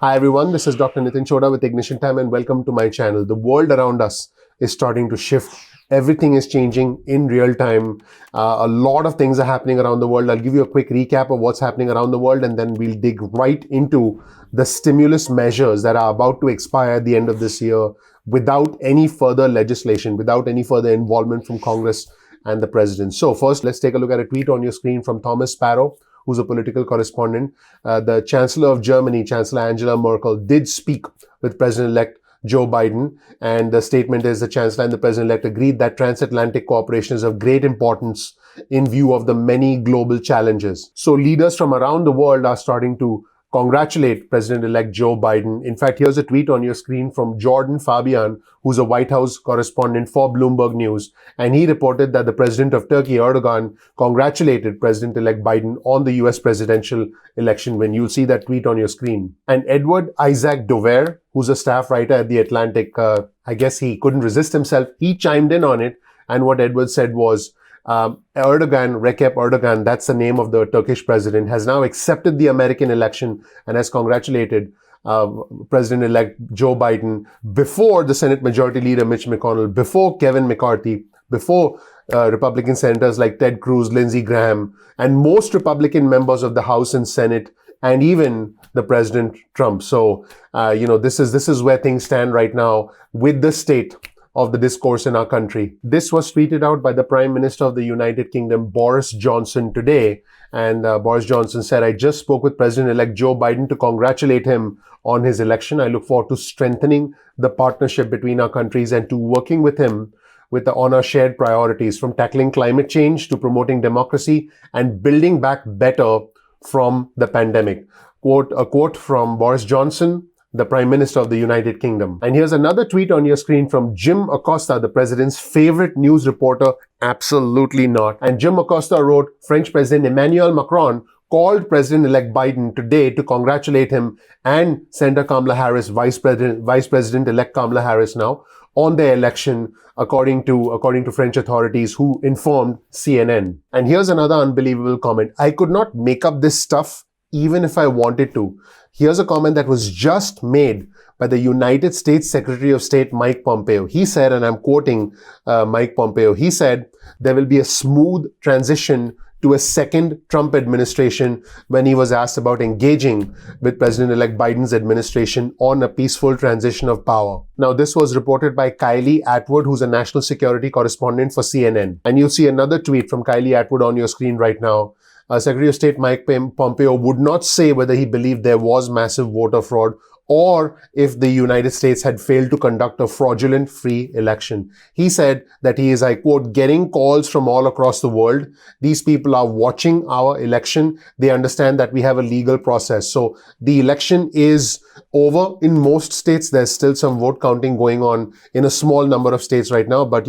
Hi everyone, this is Dr. Chhoda with Ignition Time and welcome to my channel. The world around us is starting to shift. Everything is changing in real time. A lot of things are happening around the world. I'll give you a quick recap of what's happening around the world and then we'll dig right into the stimulus measures that are about to expire at the end of this year without any further legislation, without any further involvement from Congress and the president. So first, let's take a look at a tweet on your screen from Thomas Sparrow, who's a political correspondent. The Chancellor of Germany, Chancellor Angela Merkel, did speak with President-elect Joe Biden. And the statement is the Chancellor and the President-elect agreed that transatlantic cooperation is of great importance in view of the many global challenges. So leaders from around the world are starting to congratulate President-elect Joe Biden. In fact, here's a tweet on your screen from Jordan Fabian, who's a White House correspondent for Bloomberg News. And he reported that the president of Turkey, Erdogan, congratulated President-elect Biden on the US presidential election win. You'll see that tweet on your screen. And Edward Isaac Dover, who's a staff writer at The Atlantic, I guess he couldn't resist himself. He chimed in on it. And what Edward said was, Recep Erdogan, that's the name of the Turkish president, has now accepted the American election and has congratulated President-elect Joe Biden before the Senate Majority Leader Mitch McConnell, before Kevin McCarthy, before Republican senators like Ted Cruz, Lindsey Graham, and most Republican members of the House and Senate, and even the President Trump. So, this is where things stand right now with the state of the discourse in our country. This was tweeted out by the Prime Minister of the United Kingdom, Boris Johnson, today. And Boris Johnson said, I just spoke with President-elect Joe Biden to congratulate him on his election. I look forward to strengthening the partnership between our countries and to working with him on our shared priorities, from tackling climate change to promoting democracy and building back better from the pandemic. A quote from Boris Johnson, the Prime Minister of the United Kingdom. And here's another tweet on your screen from Jim Acosta, the president's favorite news reporter. Absolutely not. And Jim Acosta wrote, French President Emmanuel Macron called President-elect Biden today to congratulate him and Senator Kamala Harris, Vice President-elect Kamala Harris now, on their election, according to French authorities who informed CNN. And here's another unbelievable comment. I could not make up this stuff even if I wanted to. Here's a comment that was just made by the United States Secretary of State, Mike Pompeo. He said, and I'm quoting Mike Pompeo, he said, there will be a smooth transition to a second Trump administration when he was asked about engaging with President-elect Biden's administration on a peaceful transition of power. Now, this was reported by Kylie Atwood, who's a national security correspondent for CNN. And you'll see another tweet from Kylie Atwood on your screen right now. Secretary of State Mike Pompeo would not say whether he believed there was massive voter fraud or if the United States had failed to conduct a fraudulent free election. He said that he is, I quote, getting calls from all across the world. These people are watching our election. They understand that we have a legal process. So the election is over in most states. There's still some vote counting going on in a small number of states right now. But,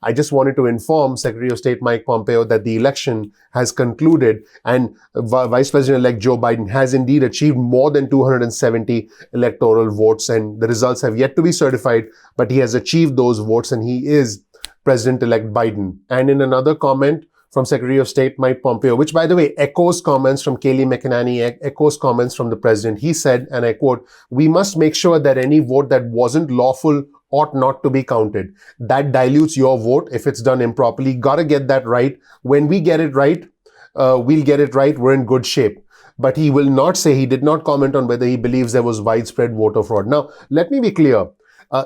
I just wanted to inform Secretary of State Mike Pompeo that the election has concluded and Vice President-elect Joe Biden has indeed achieved more than 270 electoral votes, and the results have yet to be certified, but he has achieved those votes and he is President-elect Biden. And in another comment from Secretary of State Mike Pompeo, which by the way echoes comments from Kayleigh McEnany, echoes comments from the president, he said, and I quote, we must make sure that any vote that wasn't lawful ought not to be counted. That dilutes your vote if it's done improperly. Gotta get that right. When we get it right, we'll get it right. We're in good shape. But he will not say, he did not comment on whether he believes there was widespread voter fraud. Now, let me be clear.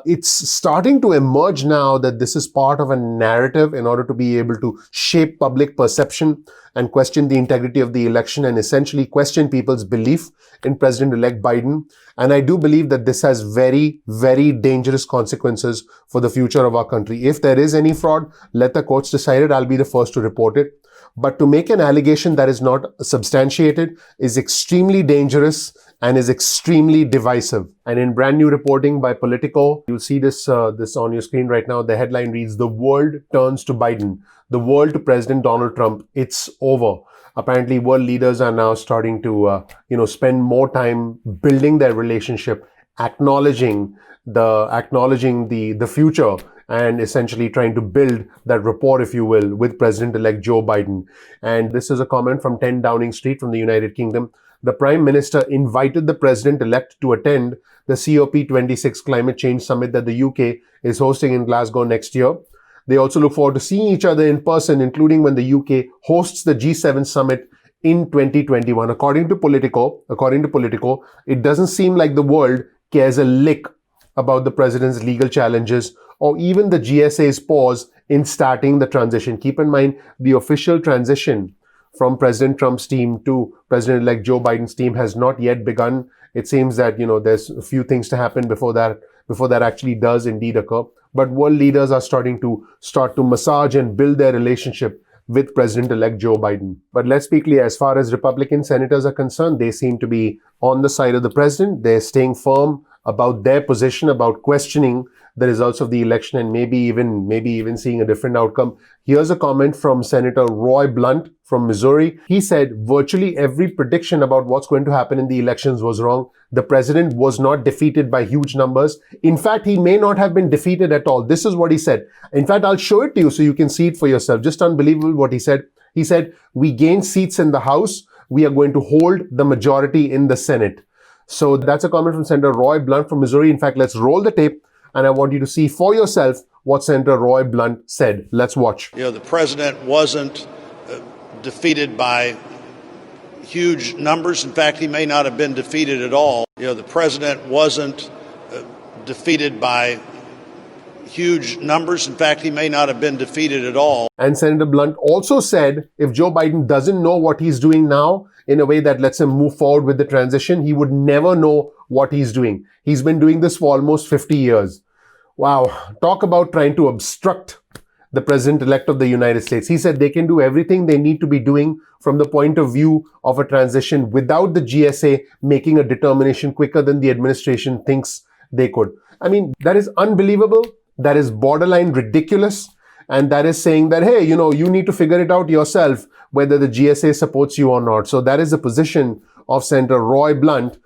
It's starting to emerge now that this is part of a narrative in order to be able to shape public perception and question the integrity of the election and essentially question people's belief in President-elect Biden. And I do believe that this has very, very dangerous consequences for the future of our country. If there is any fraud, let the courts decide it. I'll be the first to report it. But to make an allegation that is not substantiated is extremely dangerous and is extremely divisive. And in brand new reporting by Politico, you'll see this on your screen right now. The headline reads, "The world turns to Biden. The world to President Donald Trump. It's over." Apparently, world leaders are now starting to, spend more time building their relationship, acknowledging the future, and essentially trying to build that rapport, if you will, with President-elect Joe Biden. And this is a comment from 10 Downing Street from the United Kingdom. The Prime Minister invited the President-elect to attend the COP26 climate change summit that the UK is hosting in Glasgow next year. They also look forward to seeing each other in person, including when the UK hosts the G7 summit in 2021. According to Politico, it doesn't seem like the world cares a lick about the president's legal challenges or even the GSA's pause in starting the transition. Keep in mind, the official transition from President Trump's team to President-elect Joe Biden's team has not yet begun. It seems that, there's a few things to happen before that actually does indeed occur. But world leaders are starting to massage and build their relationship with President-elect Joe Biden. But let's be clear, as far as Republican senators are concerned, they seem to be on the side of the president. They're staying firm about their position, about questioning the results of the election and maybe even seeing a different outcome. Here's a comment from Senator Roy Blunt from Missouri. He said, virtually every prediction about what's going to happen in the elections was wrong. The president was not defeated by huge numbers. In fact, he may not have been defeated at all. This is what he said. In fact, I'll show it to you so you can see it for yourself. Just unbelievable what he said. He said, we gained seats in the House. We are going to hold the majority in the Senate. So that's a comment from Senator Roy Blunt from Missouri. In fact, let's roll the tape and I want you to see for yourself what Senator Roy Blunt said. Let's watch. The president wasn't defeated by huge numbers. In fact, he may not have been defeated at all. The president wasn't defeated by huge numbers. In fact, he may not have been defeated at all. And Senator Blunt also said if Joe Biden doesn't know what he's doing now in a way that lets him move forward with the transition, he would never know what he's doing. He's been doing this for almost 50 years. Wow. Talk about trying to obstruct the president-elect of the United States. He said they can do everything they need to be doing from the point of view of a transition without the GSA making a determination quicker than the administration thinks they could. I mean, that is unbelievable. That is borderline ridiculous. And that is saying that, hey, you need to figure it out yourself whether the GSA supports you or not. So that is the position of Senator Roy Blunt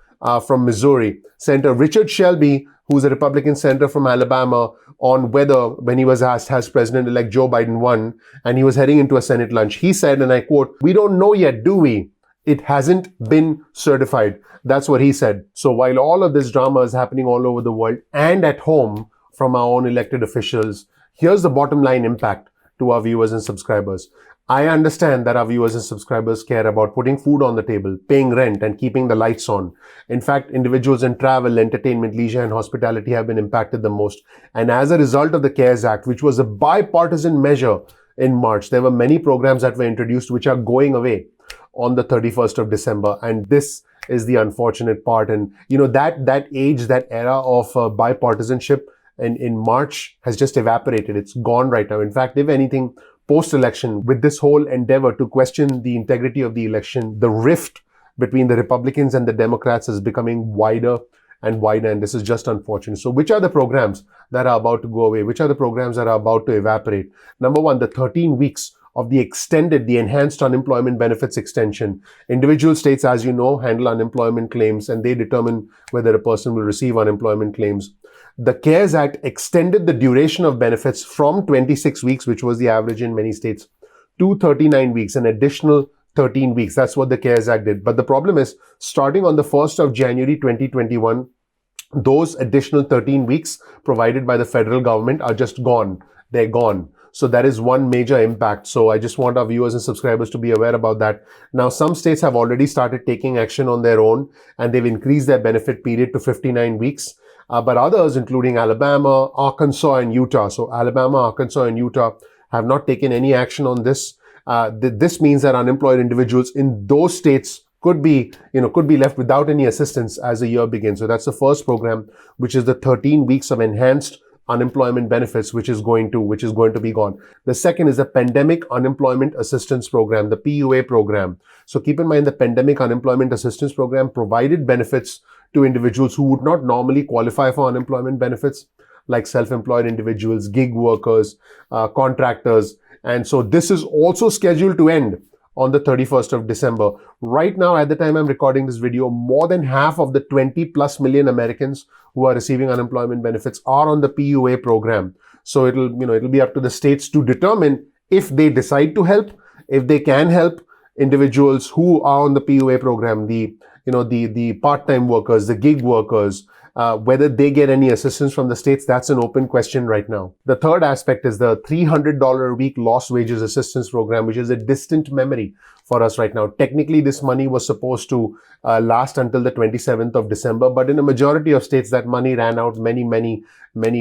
from Missouri. Senator Richard Shelby, who's a Republican senator from Alabama, on whether, when he was asked, has President-elect Joe Biden won, and he was heading into a Senate lunch, he said, and I quote, "We don't know yet, do we? It hasn't been certified." That's what he said. So while all of this drama is happening all over the world and at home from our own elected officials, here's the bottom line impact to our viewers and subscribers. I understand that our viewers and subscribers care about putting food on the table, paying rent, and keeping the lights on. In fact, individuals in travel, entertainment, leisure, and hospitality have been impacted the most. And as a result of the CARES Act, which was a bipartisan measure in March, there were many programs that were introduced which are going away on the 31st of December. And this is the unfortunate part. And, that age, that era of bipartisanship in March has just evaporated. It's gone right now. In fact, if anything, post-election, with this whole endeavor to question the integrity of the election, the rift between the Republicans and the Democrats is becoming wider and wider, and this is just unfortunate. So which are the programs that are about to go away? Which are the programs that are about to evaporate? Number one, the 13 weeks of the enhanced unemployment benefits extension. Individual states, as you know, handle unemployment claims and they determine whether a person will receive unemployment claims. The CARES Act extended the duration of benefits from 26 weeks, which was the average in many states, to 39 weeks, an additional 13 weeks. That's what the CARES Act did. But the problem is, starting on the 1st of January 2021, those additional 13 weeks provided by the federal government are just gone. They're gone. So that is one major impact. So I just want our viewers and subscribers to be aware about that. Now, some states have already started taking action on their own and they've increased their benefit period to 59 weeks. But others, including Alabama, Arkansas, and Utah. So Alabama, Arkansas, and Utah have not taken any action on this. This means that unemployed individuals in those states could be left without any assistance as the year begins. So that's the first program, which is the 13 weeks of enhanced unemployment benefits, which is going to be gone. The second is the Pandemic Unemployment Assistance Program, the PUA program. So keep in mind the Pandemic Unemployment Assistance Program provided benefits to individuals who would not normally qualify for unemployment benefits, like self-employed individuals, gig workers, contractors. And so this is also scheduled to end on the 31st of December. Right now, at the time I'm recording this video, more than half of the 20 plus million Americans who are receiving unemployment benefits are on the PUA program. So it'll be up to the states to determine if they decide to help, if they can help, individuals who are on the PUA program, the part-time workers, the gig workers, whether they get any assistance from the states, that's an open question right now. The third aspect is the $300 a week lost wages assistance program, which is a distant memory for us right now. Technically, this money was supposed to last until the 27th of December, but in a majority of states, that money ran out many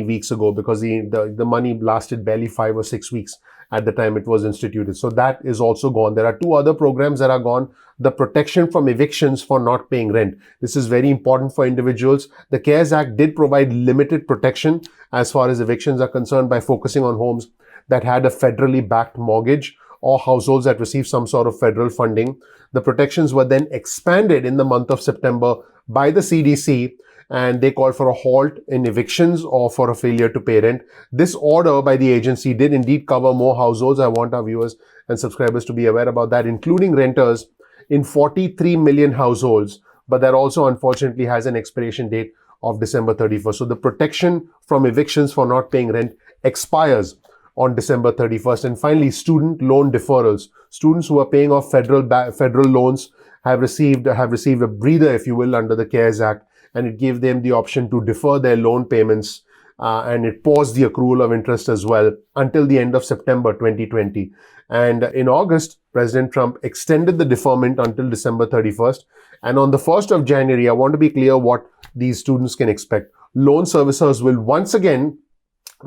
weeks ago, because the money lasted barely 5 or 6 weeks at the time it was instituted. So that is also gone. There are two other programs that are gone. The protection from evictions for not paying rent. This is very important for individuals. The CARES Act did provide limited protection as far as evictions are concerned by focusing on homes that had a federally backed mortgage or households that received some sort of federal funding. The protections were then expanded in the month of September by the CDC, and they called for a halt in evictions or for a failure to pay rent. This order by the agency did indeed cover more households. I want our viewers and subscribers to be aware about that, including renters in 43 million households. But that also unfortunately has an expiration date of December 31st. So the protection from evictions for not paying rent expires on December 31st. And finally, student loan deferrals. Students who are paying off federal loans have received a breather, if you will, under the CARES Act, and it gave them the option to defer their loan payments, and it paused the accrual of interest as well until the end of September 2020. And in August, President Trump extended the deferment until December 31st. And on the 1st of January, I want to be clear what these students can expect. Loan servicers will once again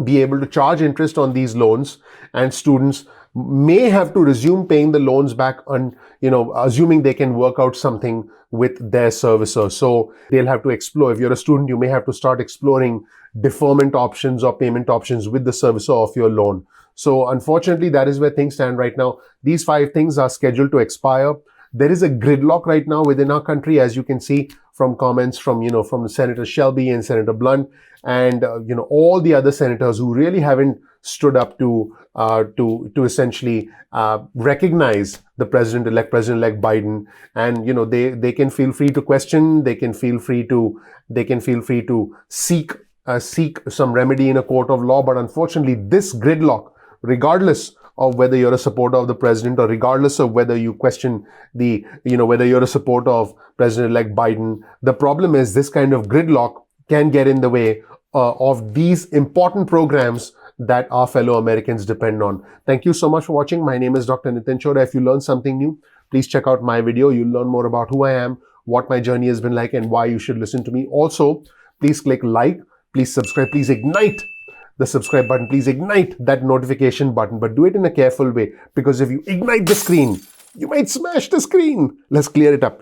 be able to charge interest on these loans, and students may have to resume paying the loans back on, assuming they can work out something with their servicer. So they'll have to explore. If you're a student, you may have to start exploring deferment options or payment options with the servicer of your loan. So unfortunately, that is where things stand right now. These 5 things are scheduled to expire. There is a gridlock right now within our country, as you can see from comments from Senator Shelby and Senator Blunt, and all the other senators who really haven't stood up to essentially recognize the President-elect Biden. And they can feel free to question. They can feel free to seek some remedy in a court of law. But unfortunately, this gridlock, regardless of whether you're a supporter of the president, or regardless of whether you question whether you're a supporter of President-elect Biden, the problem is this kind of gridlock can get in the way of these important programs that our fellow Americans depend on. Thank you so much for watching. My name is Dr. Nitin Chhoda. If you learned something new, please check out my video. You'll learn more about who I am, what my journey has been like, and why you should listen to me. Also, please click like, please subscribe, please ignite the subscribe button, please ignite that notification button, but do it in a careful way, because if you ignite the screen, you might smash the screen. Let's clear it up.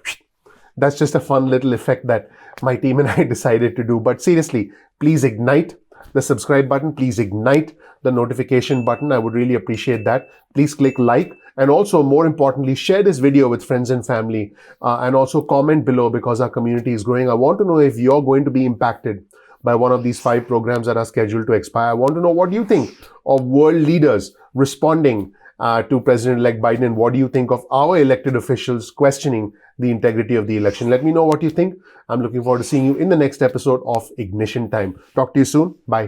That's just a fun little effect that my team and I decided to do. But seriously, please ignite the subscribe button. Please ignite the notification button. I would really appreciate that. Please click like, and also, more importantly, share this video with friends and family, and also comment below, because our community is growing. I want to know if you're going to be impacted by one of these 5 programs that are scheduled to expire. I want to know what you think of world leaders responding to President-elect Biden, and what do you think of our elected officials questioning the integrity of the election? Let me know what you think. I'm looking forward to seeing you in the next episode of Ignition Time. Talk to you soon. Bye.